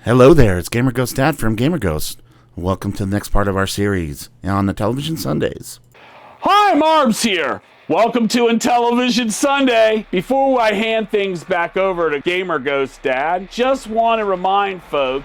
Hello there, it's Gamer Ghost Dad from Gamer Ghost. Welcome to the next part of our series on Intellivision Sundays. Hi, Marbs here. Welcome to Intellivision Sunday. Before I hand things back over to Gamer Ghost Dad, just want to remind folk,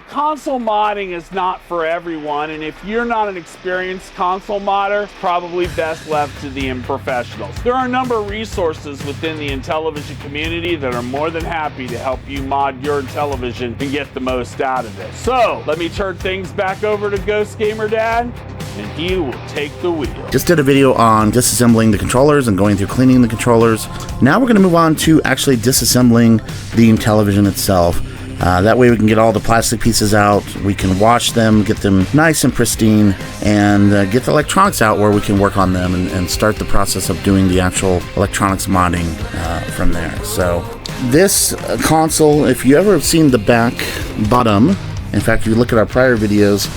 console modding is not for everyone, and if you're not an experienced console modder, probably best left to the unprofessionals. There are a number of resources within the Intellivision community that are more than happy to help you mod your Intellivision and get the most out of it. So, let me turn things back over to Ghost Gamer Dad, and he will take the wheel. Just did a video on disassembling the controllers and going through cleaning the controllers. Now we're going to move on to actually disassembling the Intellivision itself. That way we can get all the plastic pieces out, we can wash them, get them nice and pristine, and get the electronics out where we can work on them and start the process of doing the actual electronics modding from there. So this console, if you ever have seen the back bottom, in fact if you look at our prior videos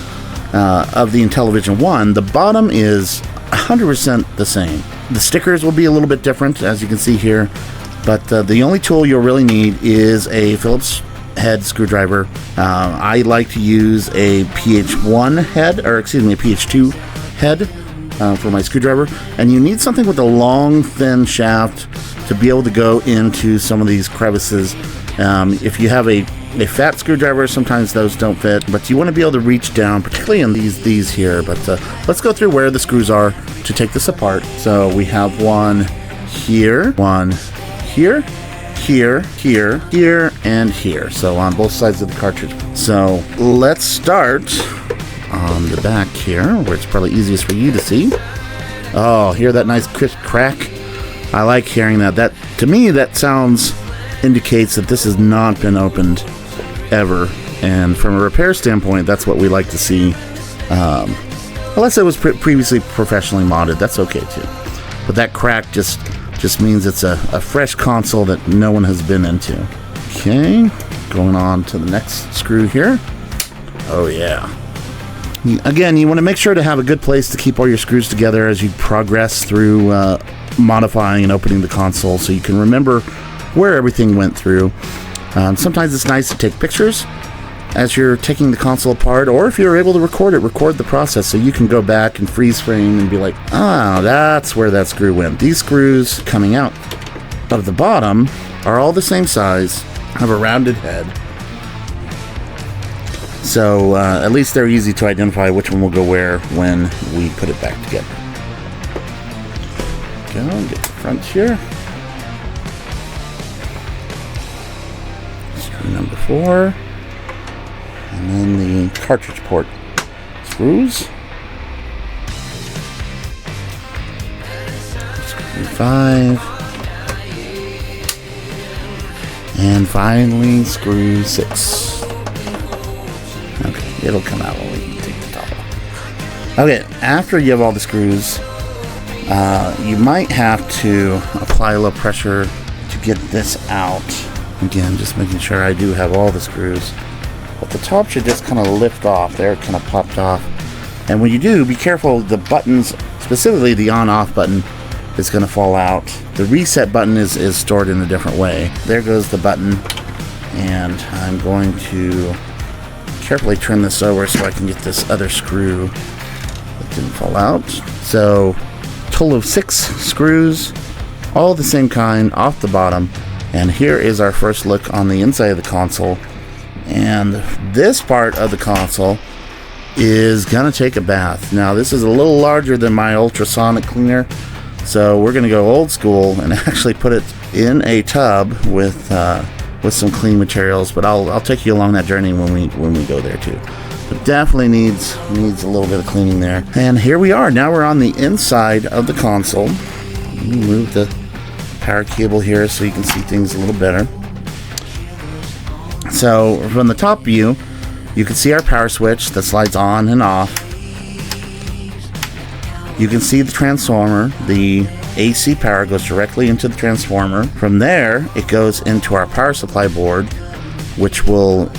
of the Intellivision 1, the bottom is 100% the same. The stickers will be a little bit different, as you can see here, but the only tool you'll really need is a Phillips head screwdriver. I like to use a PH1 head, or excuse me, a PH2 head for my screwdriver, and you need something with a long, thin shaft to be able to go into some of these crevices. If you have a fat screwdriver, sometimes those don't fit, but you want to be able to reach down, particularly in these here. But let's go through where the screws are to take this apart. So we have one here, here, and here. So on both sides of the cartridge. So let's start on the back here, where it's probably easiest for you to see. Oh, hear that nice crisp crack? I like hearing that. That, to me, that sounds indicates that this has not been opened ever, and from a repair standpoint, that's what we like to see. Unless it was previously professionally modded, that's okay too. But that crack just means it's a fresh console that no one has been into. Okay, going on to the next screw here. Oh yeah. Again, you want to make sure to have a good place to keep all your screws together as you progress through modifying and opening the console, so you can remember where everything went through. Sometimes it's nice to take pictures as you're taking the console apart, or if you're able to record the process, so you can go back and freeze frame and be like, that's where that screw went. These screws coming out of the bottom are all the same size, have a rounded head, so at least they're easy to identify which one will go where when we put it back together. Go, get the front here. Number 4, and then the cartridge port screws, screw 5, and finally screw 6. Okay, it'll come out when we take the top off. Okay, after you have all the screws, you might have to apply a little pressure to get this out. Again, just making sure I do have all the screws. But the top should just kind of lift off. There, it kind of popped off. And when you do, be careful. The buttons, specifically the on-off button, is going to fall out. The reset button is stored in a different way. There goes the button. And I'm going to carefully turn this over so I can get this other screw that didn't fall out. So, total of 6 screws, all the same kind, off the bottom. And here is our first look on the inside of the console. And this part of the console is going to take a bath. Now, this is a little larger than my ultrasonic cleaner, so we're going to go old school and actually put it in a tub with some clean materials. But I'll take you along that journey when we go there too. But definitely needs a little bit of cleaning there. And here we are. Now we're on the inside of the console. Let me move the power cable here so you can see things a little better. So from the top view, you can see our power switch that slides on and off. You can see the transformer. The AC power goes directly into the transformer. From there, it goes into our power supply board, which will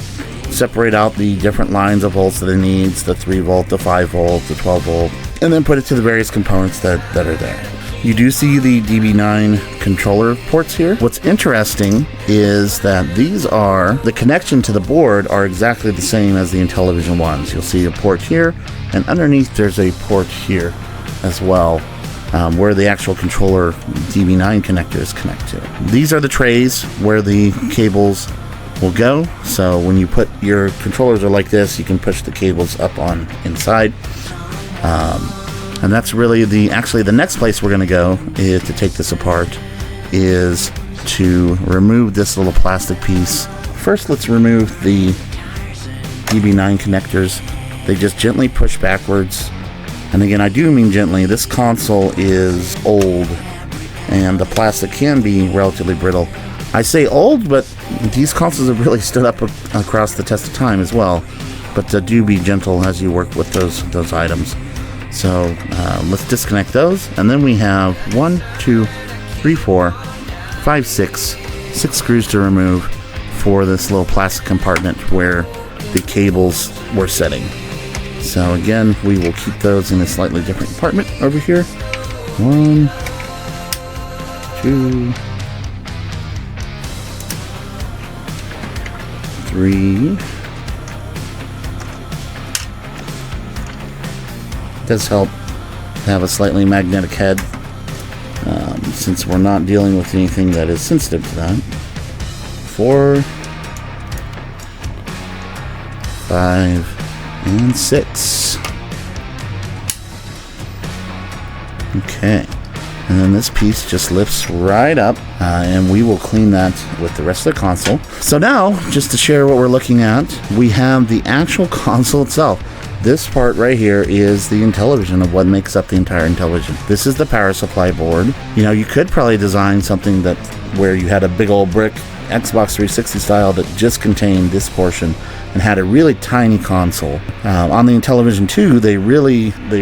separate out the different lines of volts that it needs, the 3 volt, the 5 volt, the 12 volt, and then put it to the various components that are there. You do see the DB9 controller ports here. What's interesting is that the connection to the board are exactly the same as the Intellivision ones. You'll see a port here, and underneath there's a port here as well, where the actual controller DB9 connectors connect to. These are the trays where the cables will go. So when you put your controllers are like this, you can push the cables up on inside. And that's really the next place we're going to go is to take this apart is to remove this little plastic piece. First, let's remove the DB9 connectors. They just gently push backwards. And again, I do mean gently. This console is old and the plastic can be relatively brittle. I say old, but these consoles have really stood up across the test of time as well. But do be gentle as you work with those items. So let's disconnect those, and then we have 1, 2, 3, 4, 5, 6 screws to remove for this little plastic compartment where the cables were setting. So again, we will keep those in a slightly different compartment over here. 1, 2, 3. It does help to have a slightly magnetic head, since we're not dealing with anything that is sensitive to that. 4, 5, and 6. Okay, and then this piece just lifts right up, and we will clean that with the rest of the console. So now, just to share what we're looking at, we have the actual console itself. This part right here is the Intellivision of what makes up the entire Intellivision. This is the power supply board. You know, you could probably design something that where you had a big old brick Xbox 360 style that just contained this portion and had a really tiny console. On the Intellivision 2, they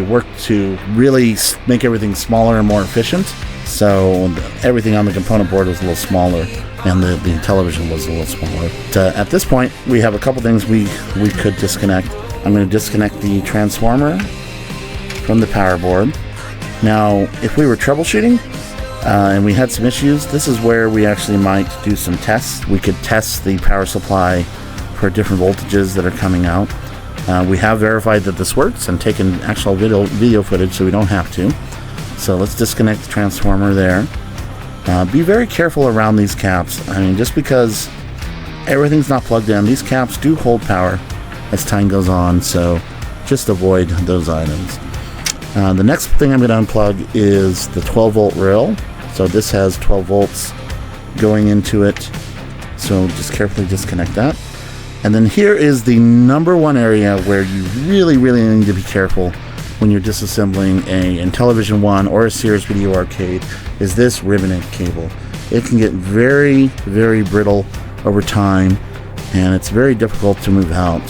worked to really make everything smaller and more efficient. So everything on the component board was a little smaller, and the Intellivision was a little smaller. But, at this point, we have a couple things we could disconnect. I'm going to disconnect the transformer from the power board. Now, if we were troubleshooting and we had some issues, this is where we actually might do some tests. We could test the power supply for different voltages that are coming out. We have verified that this works and taken actual video footage, so we don't have to. So let's disconnect the transformer there. Be very careful around these caps. I mean, just because everything's not plugged in, these caps do hold power as time goes on, so just avoid those items. The next thing I'm going to unplug is the 12 volt rail. So this has 12 volts going into it, so just carefully disconnect that. And then here is the number one area where you really need to be careful when you're disassembling a Intellivision 1 or a Sears Video Arcade, is this ribbon cable. It can get very brittle over time, and it's very difficult to move out.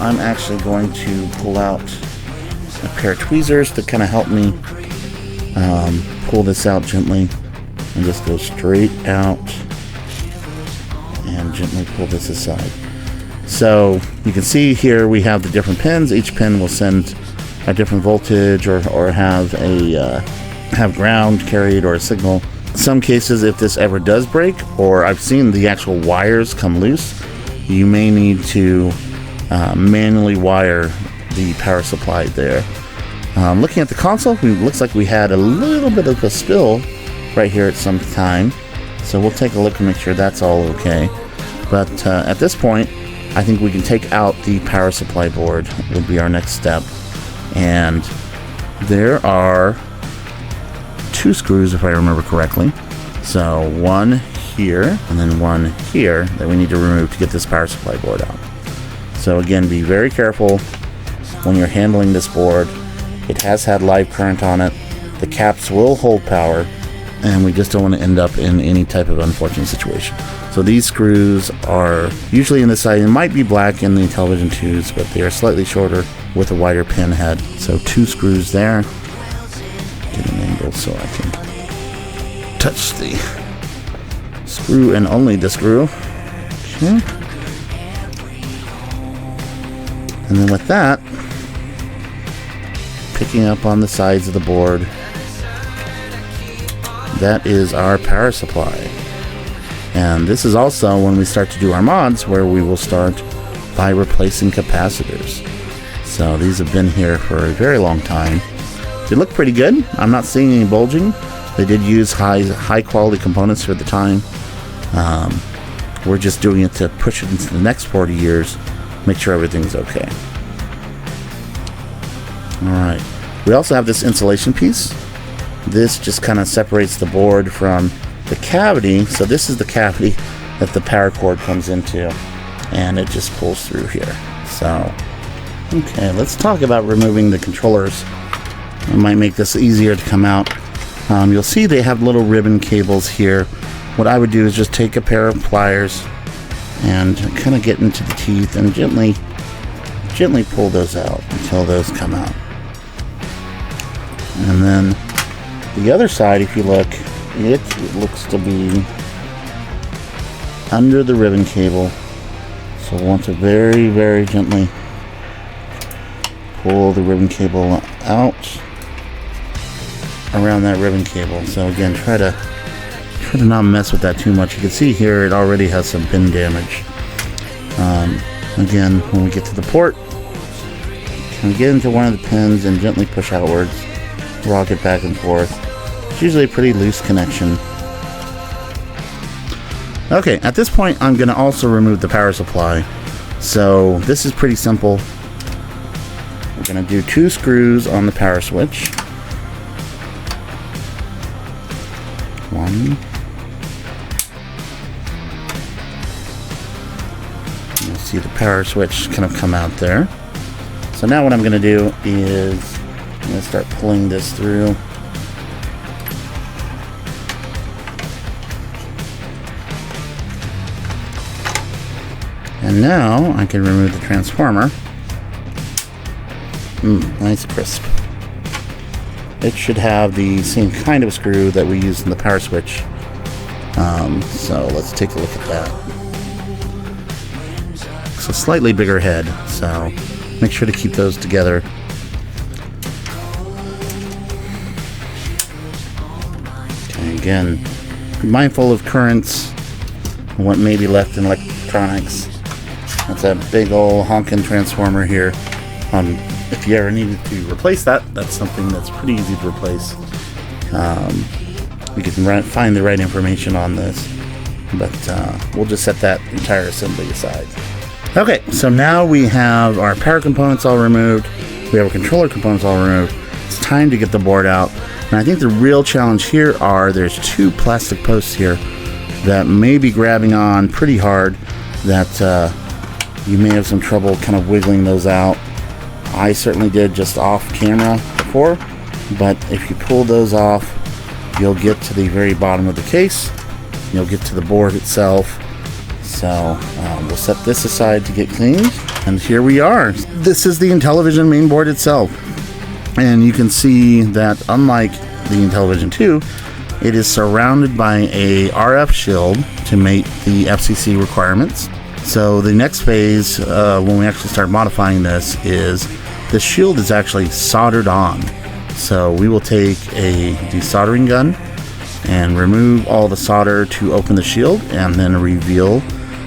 I'm actually going to pull out a pair of tweezers to kind of help me pull this out gently, and just go straight out and gently pull this aside. So you can see here we have the different pins. Each pin will send a different voltage or have ground carried or a signal. In some cases, if this ever does break, or I've seen the actual wires come loose, you may need to manually wire the power supply there. Looking at the console, it looks like we had a little bit of a spill right here at some time, so we'll take a look and make sure that's all okay. But at this point, I think we can take out the power supply board would be our next step. And there are 2 screws, if I remember correctly. So one here and then one here that we need to remove to get this power supply board out. So again, be very careful when you're handling this board. It has had live current on it. The caps will hold power, and we just don't want to end up in any type of unfortunate situation. So these screws are usually in the side. It might be black in the Intellivision 2s, but they are slightly shorter with a wider pin head. So 2 screws there. Get an angle so I can touch the screw and only the screw. Okay. And then with that, picking up on the sides of the board, that is our power supply. And this is also when we start to do our mods, where we will start by replacing capacitors. So these have been here for a very long time. They look pretty good. I'm not seeing any bulging. They did use high quality components for the time. We're just doing it to push it into the next 40 years, make sure everything's okay. Alright, we also have this insulation piece. This just kind of separates the board from the cavity. So this is the cavity that the power cord comes into, and it just pulls through here. So, okay, let's talk about removing the controllers. It might make this easier to come out. You'll see they have little ribbon cables here. What I would do is just take a pair of pliers and kind of get into the teeth and gently pull those out until those come out. And then the other side, if you look, it looks to be under the ribbon cable. So we'll want to very, very gently pull the ribbon cable out around that ribbon cable. So again, try to not mess with that too much. You can see here it already has some pin damage. Again, when we get to the port, kind of get into one of the pins and gently push outwards, rock it back and forth. It's usually a pretty loose connection. Okay, at this point I'm going to also remove the power supply. So this is pretty simple. We're going to do 2 screws on the power switch. 1. You'll see the power switch kind of come out there. So now what I'm going to do is I'm going to start pulling this through. And now I can remove the transformer. Nice crisp. It should have the same kind of screw that we used in the power switch. So let's take a look at that. It's a slightly bigger head, so make sure to keep those together. Okay, again, be mindful of currents and what may be left in electronics. That's a big old honking transformer here. If you ever needed to replace that, that's something that's pretty easy to replace. You can find the right information on this, but we'll just set that entire assembly aside. Okay, so now we have our power components all removed. We have our controller components all removed. It's time to get the board out. And I think the real challenge here there's 2 plastic posts here that may be grabbing on pretty hard, that you may have some trouble kind of wiggling those out. I certainly did just off camera before, but if you pull those off, you'll get to the very bottom of the case. You'll get to the board itself. So we'll set this aside to get cleaned, and here we are. This is the Intellivision main board itself, and you can see that unlike the Intellivision 2, it is surrounded by a RF shield to meet the FCC requirements. So the next phase, when we actually start modifying this, is the shield is actually soldered on. So we will take a desoldering gun and remove all the solder to open the shield, and then reveal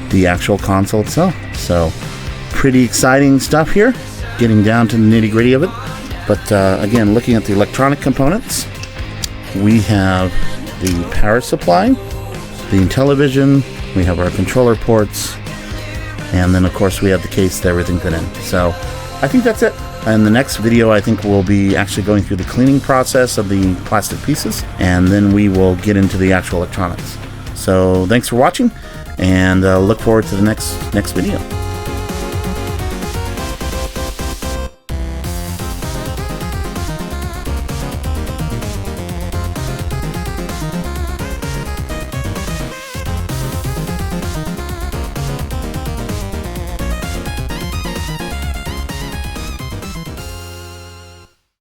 the actual console itself. So pretty exciting stuff here, getting down to the nitty-gritty of it. But again, looking at the electronic components, we have the power supply, the Intellivision, we have our controller ports, and then of course we have the case that everything fit in. So I think that's it. In the next video, I think we'll be actually going through the cleaning process of the plastic pieces, and then we will get into the actual electronics. So thanks for watching, and look forward to the next video.